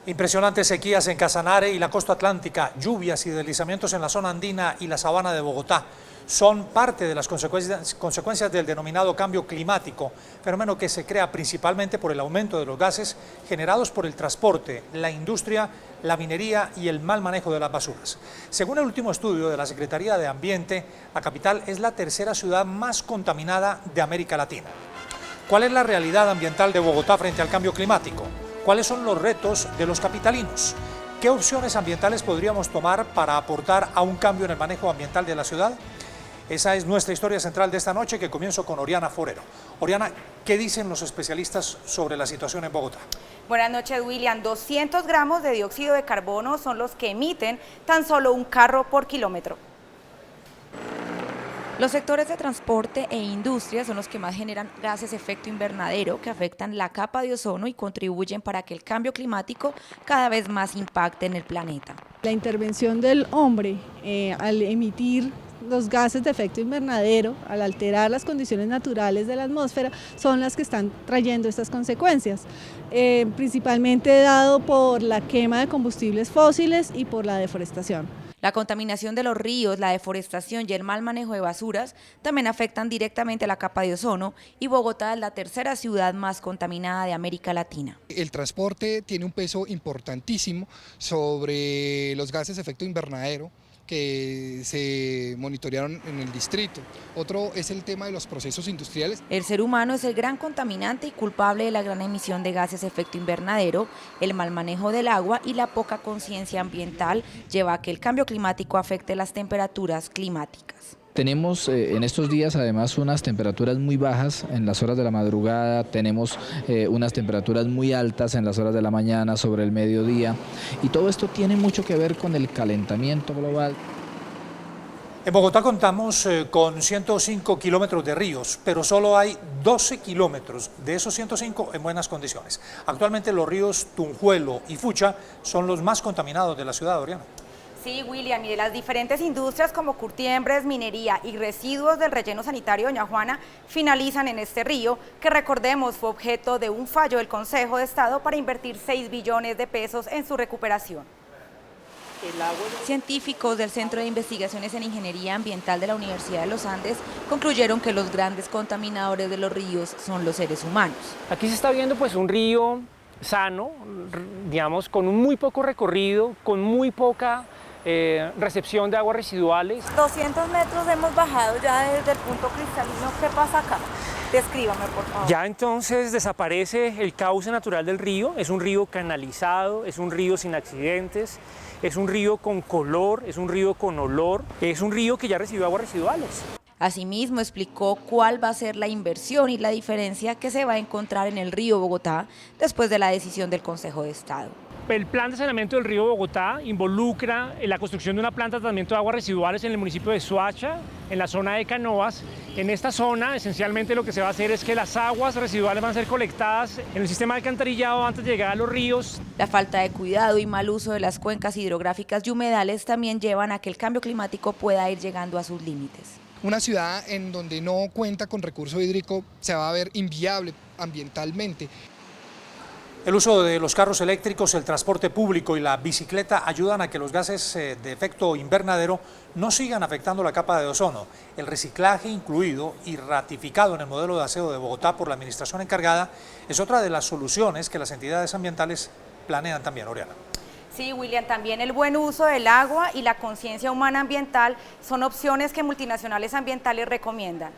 Impresionantes sequías en Casanare y la costa atlántica, lluvias y deslizamientos en la zona andina y la sabana de Bogotá son parte de las consecuencias del denominado cambio climático, fenómeno que se crea principalmente por el aumento de los gases generados por el transporte, la industria, la minería y el mal manejo de las basuras. Según el último estudio de la Secretaría de Ambiente, la capital es la tercera ciudad más contaminada de América Latina. ¿Cuál es la realidad ambiental de Bogotá frente al cambio climático? ¿Cuáles son los retos de los capitalinos? ¿Qué opciones ambientales podríamos tomar para aportar a un cambio en el manejo ambiental de la ciudad? Esa es nuestra historia central de esta noche, que comienzo con Oriana Forero. Oriana, ¿qué dicen los especialistas sobre la situación en Bogotá? Buenas noches, William. 200 gramos de dióxido de carbono son los que emiten tan solo un carro por kilómetro. Los sectores de transporte e industria son los que más generan gases efecto invernadero que afectan la capa de ozono y contribuyen para que el cambio climático cada vez más impacte en el planeta. La intervención del hombre al emitir los gases de efecto invernadero, al alterar las condiciones naturales de la atmósfera, son las que están trayendo estas consecuencias, principalmente dado por la quema de combustibles fósiles y por la deforestación. La contaminación de los ríos, la deforestación y el mal manejo de basuras también afectan directamente a la capa de ozono, y Bogotá es la tercera ciudad más contaminada de América Latina. El transporte tiene un peso importantísimo sobre los gases de efecto invernadero que se monitorearon en el distrito. Otro es el tema de los procesos industriales. El ser humano es el gran contaminante y culpable de la gran emisión de gases de efecto invernadero. El mal manejo del agua y la poca conciencia ambiental lleva a que el cambio climático afecte las temperaturas climáticas. Tenemos en estos días además unas temperaturas muy bajas en las horas de la madrugada, tenemos unas temperaturas muy altas en las horas de la mañana, sobre el mediodía, y todo esto tiene mucho que ver con el calentamiento global. En Bogotá contamos con 105 kilómetros de ríos, pero solo hay 12 kilómetros de esos 105 en buenas condiciones. Actualmente los ríos Tunjuelo y Fucha son los más contaminados de la ciudad, Oriana. Sí, William, y de las diferentes industrias como curtiembres, minería y residuos del relleno sanitario Doña Juana finalizan en este río, que recordemos fue objeto de un fallo del Consejo de Estado para invertir 6 billones de pesos en su recuperación. Científicos del Centro de Investigaciones en Ingeniería Ambiental de la Universidad de los Andes concluyeron que los grandes contaminadores de los ríos son los seres humanos. Aquí se está viendo pues un río sano, digamos, con un muy poco recorrido, con muy poca recepción de aguas residuales. 200 metros hemos bajado ya desde el punto cristalino. ¿Qué pasa acá? Descríbame, por favor. Ya entonces desaparece el cauce natural del río, es un río canalizado, es un río sin accidentes, es un río con color, es un río con olor, es un río que ya recibió aguas residuales. Asimismo, explicó cuál va a ser la inversión y la diferencia que se va a encontrar en el río Bogotá después de la decisión del Consejo de Estado. El plan de saneamiento del río Bogotá involucra la construcción de una planta de tratamiento de aguas residuales en el municipio de Soacha, en la zona de Canoas. En esta zona, esencialmente lo que se va a hacer es que las aguas residuales van a ser colectadas en el sistema de alcantarillado antes de llegar a los ríos. La falta de cuidado y mal uso de las cuencas hidrográficas y humedales también llevan a que el cambio climático pueda ir llegando a sus límites. Una ciudad en donde no cuenta con recurso hídrico se va a ver inviable ambientalmente. El uso de los carros eléctricos, el transporte público y la bicicleta ayudan a que los gases de efecto invernadero no sigan afectando la capa de ozono. El reciclaje incluido y ratificado en el modelo de aseo de Bogotá por la administración encargada es otra de las soluciones que las entidades ambientales planean también, Oriana. Sí, William, también el buen uso del agua y la conciencia humana ambiental son opciones que multinacionales ambientales recomiendan.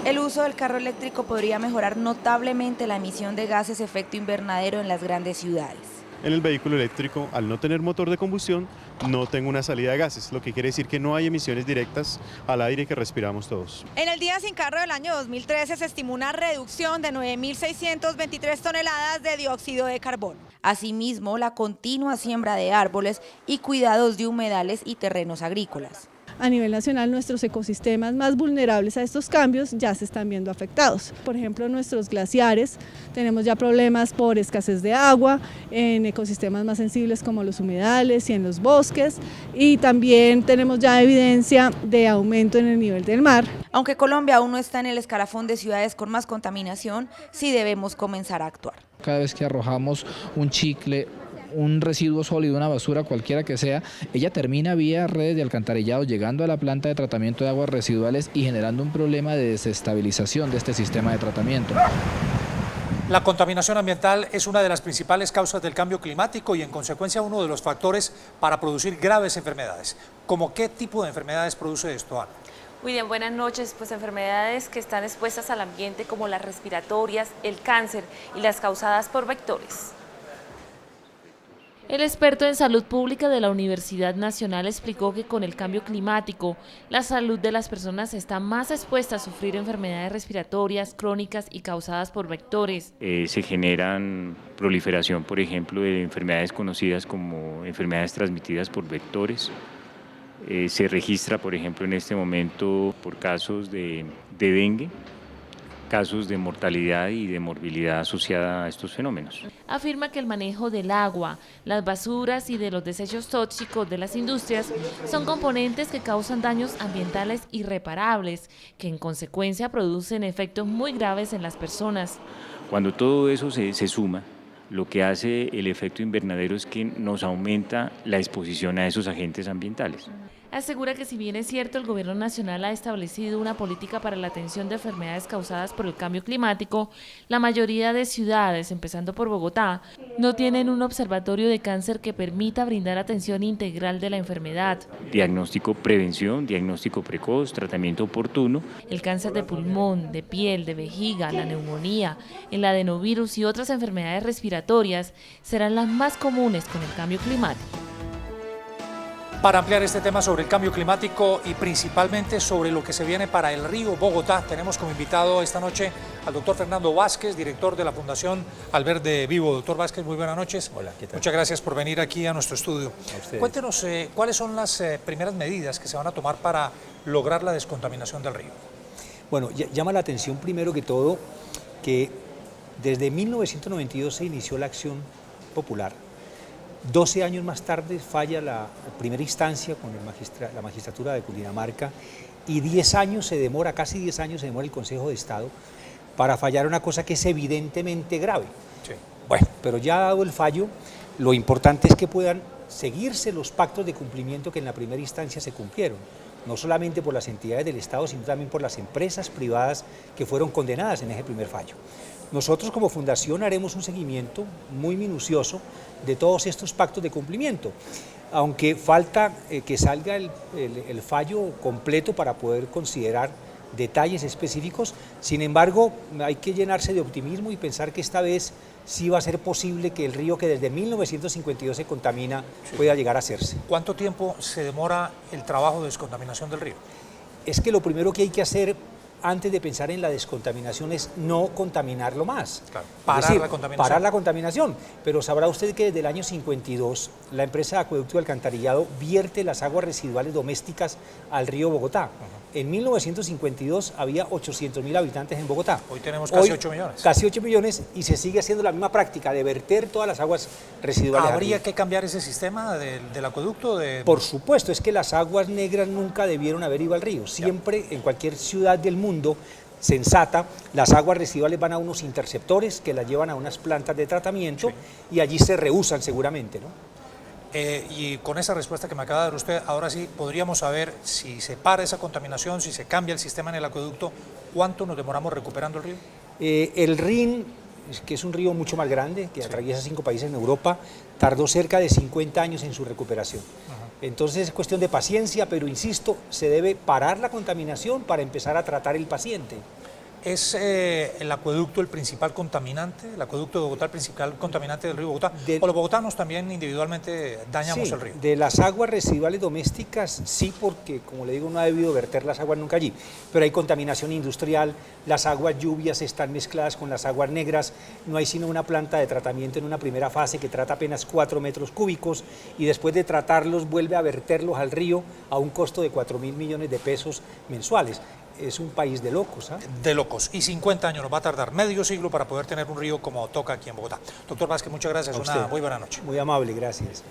El uso del carro eléctrico podría mejorar notablemente la emisión de gases de efecto invernadero en las grandes ciudades. En el vehículo eléctrico, al no tener motor de combustión, no tengo una salida de gases, lo que quiere decir que no hay emisiones directas al aire que respiramos todos. En el Día Sin Carro del año 2013 se estimó una reducción de 9.623 toneladas de dióxido de carbono. Asimismo, la continua siembra de árboles y cuidados de humedales y terrenos agrícolas. A nivel nacional, nuestros ecosistemas más vulnerables a estos cambios ya se están viendo afectados. Por ejemplo, nuestros glaciares, tenemos ya problemas por escasez de agua, en ecosistemas más sensibles como los humedales y en los bosques, y también tenemos ya evidencia de aumento en el nivel del mar. Aunque Colombia aún no está en el escalafón de ciudades con más contaminación, sí debemos comenzar a actuar. Cada vez que arrojamos un chicle, un residuo sólido, una basura cualquiera que sea, ella termina vía redes de alcantarillado llegando a la planta de tratamiento de aguas residuales y generando un problema de desestabilización de este sistema de tratamiento. La contaminación ambiental es una de las principales causas del cambio climático y en consecuencia uno de los factores para producir graves enfermedades. ¿Cómo qué tipo de enfermedades produce esto, Ana? William, buenas noches. Pues enfermedades que están expuestas al ambiente como las respiratorias, el cáncer y las causadas por vectores. El experto en salud pública de la Universidad Nacional explicó que con el cambio climático, la salud de las personas está más expuesta a sufrir enfermedades respiratorias, crónicas y causadas por vectores. Se generan proliferación, por ejemplo, de enfermedades conocidas como enfermedades transmitidas por vectores. Se registra, por ejemplo, en este momento por casos de dengue, casos de mortalidad y de morbilidad asociada a estos fenómenos. Afirma que el manejo del agua, las basuras y de los desechos tóxicos de las industrias son componentes que causan daños ambientales irreparables, que en consecuencia producen efectos muy graves en las personas. Cuando todo eso se suma, lo que hace el efecto invernadero es que nos aumenta la exposición a esos agentes ambientales. Asegura que si bien es cierto el gobierno nacional ha establecido una política para la atención de enfermedades causadas por el cambio climático, la mayoría de ciudades, empezando por Bogotá, no tienen un observatorio de cáncer que permita brindar atención integral de la enfermedad. Diagnóstico, prevención, diagnóstico precoz, tratamiento oportuno. El cáncer de pulmón, de piel, de vejiga, la neumonía, el adenovirus y otras enfermedades respiratorias serán las más comunes con el cambio climático. Para ampliar este tema sobre el cambio climático y principalmente sobre lo que se viene para el río Bogotá, tenemos como invitado esta noche al doctor Fernando Vázquez, director de la Fundación Alverde Vivo. Doctor Vázquez, muy buenas noches. Hola, ¿qué tal? Muchas gracias por venir aquí a nuestro estudio. Cuéntenos cuáles son las primeras medidas que se van a tomar para lograr la descontaminación del río. Bueno, llama la atención primero que todo que desde 1992 se inició la acción popular. 12 años más tarde falla la primera instancia con la magistratura de Cundinamarca y 10 años se demora, casi 10 años se demora el Consejo de Estado para fallar una cosa que es evidentemente grave. Sí. Bueno, pero ya dado el fallo, lo importante es que puedan seguirse los pactos de cumplimiento que en la primera instancia se cumplieron, no solamente por las entidades del Estado, sino también por las empresas privadas que fueron condenadas en ese primer fallo. Nosotros como fundación haremos un seguimiento muy minucioso de todos estos pactos de cumplimiento, aunque falta que salga el fallo completo para poder considerar detalles específicos. Sin embargo, hay que llenarse de optimismo y pensar que esta vez sí va a ser posible que el río que desde 1952 se contamina pueda llegar a hacerse. ¿Cuánto tiempo se demora el trabajo de descontaminación del río? Es que lo primero que hay que hacer antes de pensar en la descontaminación es no contaminarlo más. Claro, parar la contaminación. Pero sabrá usted que desde el año 52 la empresa de acueducto y alcantarillado vierte las aguas residuales domésticas al río Bogotá. En 1952 había 800.000 habitantes en Bogotá. Hoy tenemos casi 8 millones. Casi 8 millones y se sigue haciendo la misma práctica de verter todas las aguas residuales. ¿Habría que cambiar ese sistema del acueducto? Por supuesto, es que las aguas negras nunca debieron haber ido al río. Siempre en cualquier ciudad del mundo sensata, las aguas residuales van a unos interceptores que las llevan a unas plantas de tratamiento y allí se reusan seguramente, ¿no? Y con esa respuesta que me acaba de dar usted, ahora sí podríamos saber si se para esa contaminación, si se cambia el sistema en el acueducto, ¿cuánto nos demoramos recuperando el río? El Rin, que es un río mucho más grande, que atraviesa 5 países en Europa, tardó cerca de 50 años en su recuperación. Entonces es cuestión de paciencia, pero insisto, se debe parar la contaminación para empezar a tratar el paciente. ¿Es el acueducto el principal contaminante, el acueducto de Bogotá el principal contaminante del río Bogotá? ¿O los bogotanos también individualmente dañamos el río? De las aguas residuales domésticas sí, porque como le digo no ha debido verter las aguas nunca allí, pero hay contaminación industrial, las aguas lluvias están mezcladas con las aguas negras, no hay sino una planta de tratamiento en una primera fase que trata apenas 4 metros cúbicos y después de tratarlos vuelve a verterlos al río a un costo de 4.000 millones de pesos mensuales. Es un país de locos. De locos. Y 50 años nos va a tardar, medio siglo para poder tener un río como toca aquí en Bogotá. Doctor Vázquez, muchas gracias. Una muy buena noche. Muy amable, gracias.